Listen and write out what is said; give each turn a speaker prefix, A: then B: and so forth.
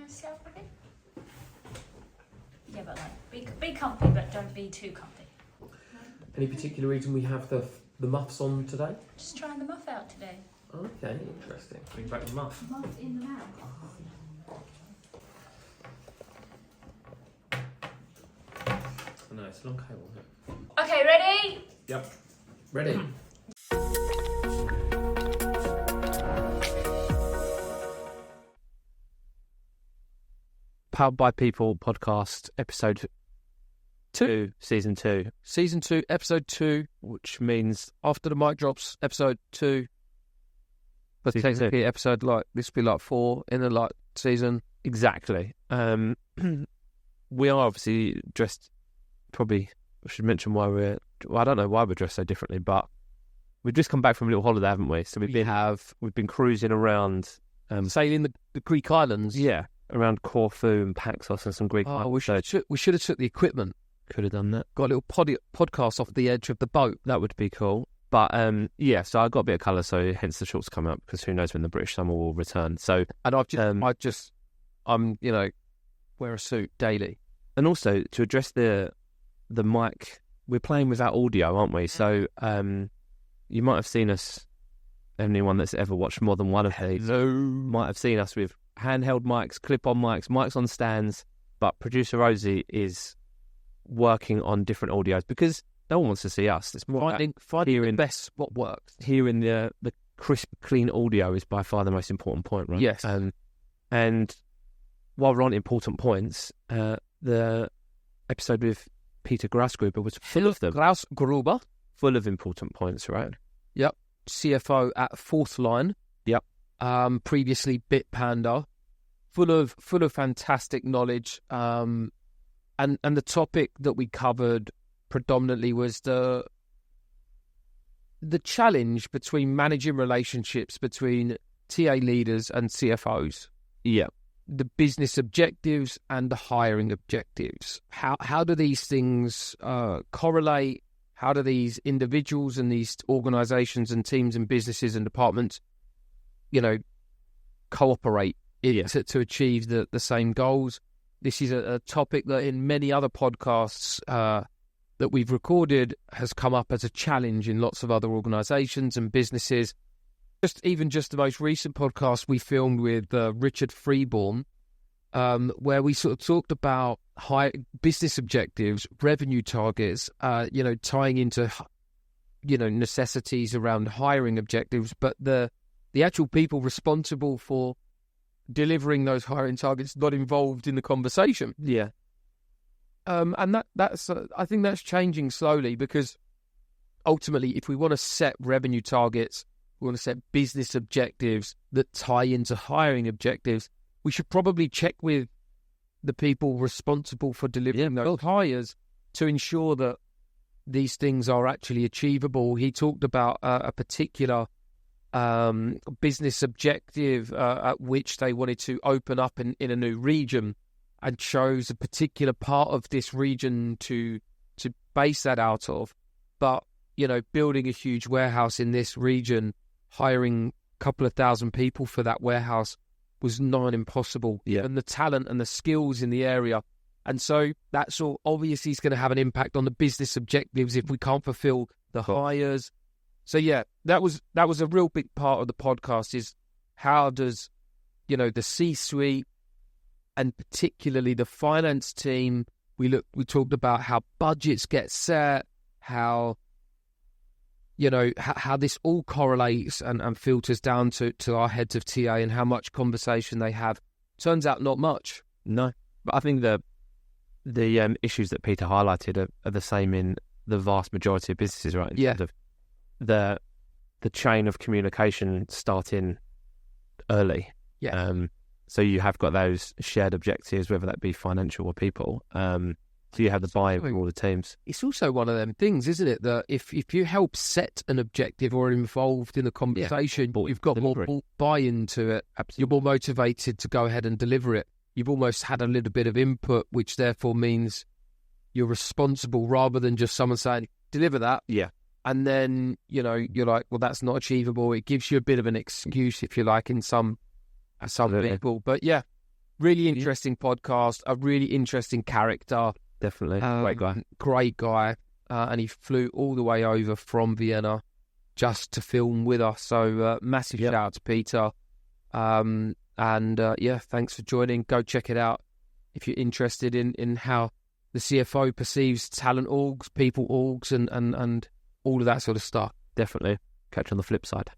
A: myself a bit. Yeah, but like, be comfy, but don't be too comfy.
B: Any particular reason we have the muffs on today?
A: Just trying the muff out today.
B: Okay, interesting. Bring back the muff.
A: Muff in the mouth.
B: No, it's a long cable, isn't it?
A: Okay, ready?
B: Yep. Ready.
C: Powered by People podcast, episode 2, season 2. Season 2, episode 2, which means after the mic drops, episode 2. But technically, episode this will be 4 in the season. Exactly. We are obviously dressed. Probably I should mention why I don't know why we're dressed so differently, but we've just come back from a little holiday, haven't we? So we've been cruising around,
D: sailing the Greek islands.
C: Yeah, around Corfu and Paxos and some Greek.
D: Oh, we should have took the equipment.
C: Could have done that.
D: Got a little podcast off the edge of the boat.
C: That would be cool. But so I got a bit of colour, so hence the shorts come up, because who knows when the British summer will return. So,
D: and I'm wear a suit daily.
C: And also to address the mic, we're playing without audio, aren't we? So you might have seen us. Anyone that's ever watched more than one of these might have seen us with handheld mics, clip-on mics on stands. But producer Rosie is working on different audios because no one wants to see us. It's more
D: finding the best what works.
C: Hearing the crisp, clean audio is by far the most important point, right?
D: Yes.
C: And while we're on important points, the episode with Peter Grasgruber was full of them.
D: Grasgruber.
C: Full of important points, right?
D: Yep. CFO at Fourth Line.
C: Yep.
D: Previously Bitpanda. Full of fantastic knowledge. And the topic that we covered predominantly was the challenge between managing relationships between TA leaders and CFOs.
C: Yeah.
D: The business objectives and the hiring objectives. How do these things correlate? How do these individuals and these organizations and teams and businesses and departments, cooperate to achieve the same goals? This is a topic that in many other podcasts that we've recorded has come up as a challenge in lots of other organizations and businesses. Just the most recent podcast we filmed with Richard Freeborn, where we sort of talked about high business objectives, revenue targets, tying into, necessities around hiring objectives, but the actual people responsible for delivering those hiring targets not involved in the conversation.
C: Yeah.
D: And that's I think that's changing slowly, because ultimately, if we want to set revenue targets, we want to set business objectives that tie into hiring objectives, we should probably check with the people responsible for delivering those hires to ensure that these things are actually achievable. He talked about a particular business objective at which they wanted to open up in a new region, and chose a particular part of this region to base that out of. But, building a huge warehouse in this region, hiring a couple of thousand people for that warehouse was not impossible.
C: Yeah.
D: And the talent and the skills in the area. And so that's all obviously is going to have an impact on the business objectives if we can't fulfill the hires. So that was a real big part of the podcast, is how does, the C-suite and particularly the finance team, we talked about how budgets get set, how this all correlates and filters down to our heads of TA, and how much conversation they have. Turns out not much.
C: No. But I think the issues that Peter highlighted are the same in the vast majority of businesses, right? In terms of the chain of communication starting early.
D: Yeah.
C: So you have got those shared objectives, whether that be financial or people. So you have the buy-in from all the teams.
D: It's also one of them things, isn't it, that if you help set an objective or are involved in the conversation, you've got more buy-in to it. Absolutely. You're more motivated to go ahead and deliver it. You've almost had a little bit of input, which therefore means you're responsible, rather than just someone saying, deliver that.
C: Yeah.
D: And then, you're like, well, that's not achievable. It gives you a bit of an excuse, if you like, in some people. But really interesting podcast, a really interesting character.
C: Definitely.
D: Great guy. And he flew all the way over from Vienna just to film with us. So massive shout out to Peter. Thanks for joining. Go check it out if you're interested in how the CFO perceives talent orgs, people orgs, and all of that sort of stuff.
C: Definitely. Catch you on the flip side.